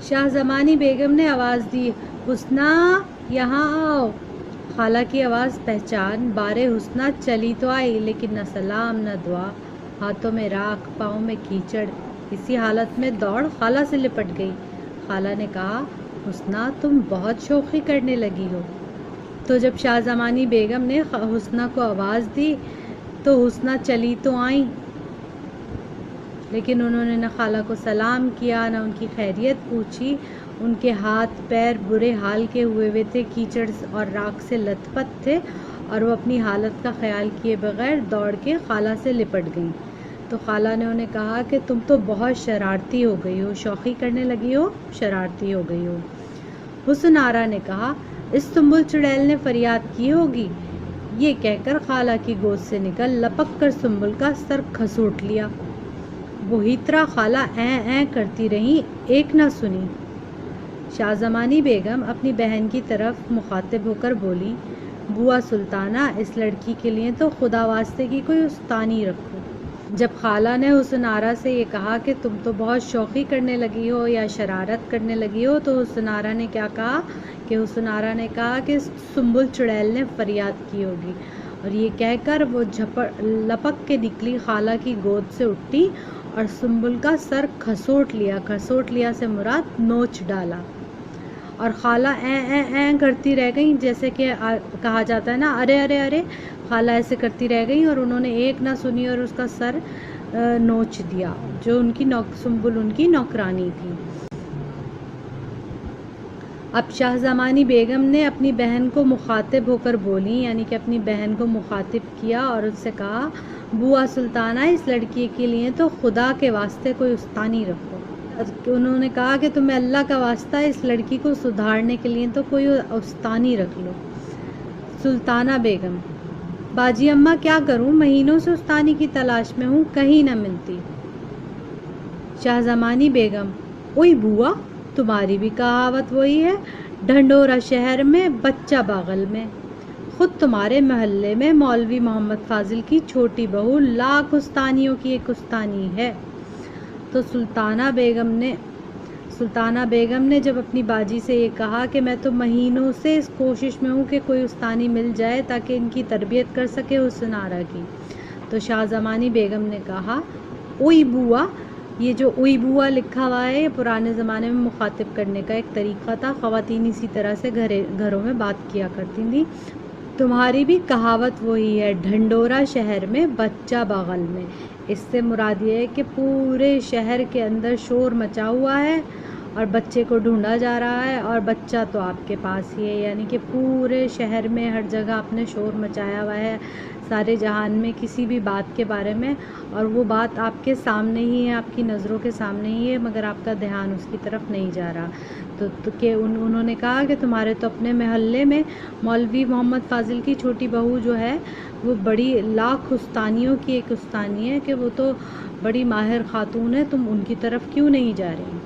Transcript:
شاہ زمانی بیگم نے آواز دی، حسنہ یہاں آؤ۔ خالہ کی آواز پہچان بارے حسنہ چلی تو آئی، لیکن نہ سلام نہ دعا، ہاتھوں میں راکھ پاؤں میں کیچڑ۔ اسی حالت میں دوڑ خالہ سے لپٹ گئی۔ خالہ نے کہا، حسنہ تم بہت شوخی کرنے لگی ہو۔ تو جب شاہ زمانی بیگم نے حسنہ کو آواز دی تو حسنہ چلی تو آئیں، لیکن انہوں نے نہ خالہ کو سلام کیا نہ ان کی خیریت پوچھی۔ ان کے ہاتھ پیر برے حال کے ہوئے تھے، کیچڑ اور راکھ سے لت پت تھے، اور وہ اپنی حالت کا خیال کیے بغیر دوڑ کے خالہ سے لپٹ گئیں۔ تو خالہ نے انہیں کہا کہ تم تو بہت شرارتی ہو گئی ہو، شوخی کرنے لگی ہو، شرارتی ہو گئی ہو۔ حسن آرا نے کہا، اس سنبل چڑیل نے فریاد کی ہوگی۔ یہ کہہ کر خالہ کی گود سے نکل لپک کر سنبل کا سر کھسوٹ لیا۔ وہی طرح خالہ این کرتی رہیں، ایک نہ سنی۔ شاہ زمانی بیگم اپنی بہن کی طرف مخاطب ہو کر بولی، بوا سلطانہ، اس لڑکی کے لیے تو خدا واسطے کی کوئی استانی رکھو۔ جب خالہ نے حسن آرا سے یہ کہا کہ تم تو بہت شوخی کرنے لگی ہو یا شرارت کرنے لگی ہو، تو حسن آرا نے کیا کہا حسن آرا نے کہا کہ سنبل چڑیل نے فریاد کی ہوگی، اور یہ کہہ کر وہ لپک کے نکلی خالہ کی گود سے اٹھی اور سنبل کا سر کھسوٹ لیا۔ کھسوٹ لیا سے مراد نوچ ڈالا، اور خالہ این کرتی رہ گئیں، جیسے کہ کہا جاتا ہے نا، ارے ارے ارے۔ خالہ ایسے کرتی رہ گئیں اور انہوں نے ایک نہ سنی اور اس کا سر نوچ دیا، جو سنبل ان کی نوکرانی تھی۔ اب شاہ زمانی بیگم نے اپنی بہن کو مخاطب ہو کر بولی، یعنی کہ اپنی بہن کو مخاطب کیا اور اس سے کہا، بوا سلطانہ، اس لڑکی کے لیے تو خدا کے واسطے کوئی استانی رکھو۔ انہوں نے کہا کہ تمہیں اللہ کا واسطہ اس لڑکی کو سدھارنے کے لیے تو کوئی استانی رکھ لو۔ سلطانہ بیگم، باجی اماں کیا کروں، مہینوں سے استانی کی تلاش میں ہوں، کہیں نہ ملتی۔ شاہ زمانی بیگم، اوئی بوا، تمہاری بھی کہاوت وہی ہے، ڈھنڈورا شہر میں بچہ باغل میں۔ خود تمہارے محلے میں مولوی محمد فاضل کی چھوٹی بہو لاکھ استانیوں کی ایک استانی ہے۔ تو سلطانہ بیگم نے جب اپنی باجی سے یہ کہا کہ میں تو مہینوں سے اس کوشش میں ہوں کہ کوئی استانی مل جائے تاکہ ان کی تربیت کر سکے حسن آرا کی، تو شاہ زمانی بیگم نے کہا، اوئی بوا، یہ جو اوئی بوا لکھا ہوا ہے، یہ پرانے زمانے میں مخاطب کرنے کا ایک طریقہ تھا۔ خواتین اسی طرح سے گھروں میں بات کیا کرتی تھیں۔ تمہاری بھی کہاوت وہی ہے، ڈھنڈورا شہر میں بچہ باغل میں۔ اس سے مراد یہ ہے کہ پورے شہر کے اندر شور مچا ہوا ہے اور بچے کو ڈھونڈا جا رہا ہے، اور بچہ تو آپ کے پاس ہی ہے، یعنی کہ پورے شہر میں ہر جگہ آپ نے شور مچایا ہوا ہے، سارے جہان میں کسی بھی بات کے بارے میں، اور وہ بات آپ کے سامنے ہی ہے، آپ کی نظروں کے سامنے ہی ہے، مگر آپ کا دھیان اس کی طرف نہیں جا رہا۔ تو کہ انہوں نے کہا کہ تمہارے تو اپنے محلے میں مولوی محمد فاضل کی چھوٹی بہو جو ہے وہ بڑی لاکھ استانیوں کی ایک استانی ہے، کہ وہ تو بڑی ماہر خاتون ہے، تم ان کی طرف کیوں نہیں جا رہی؟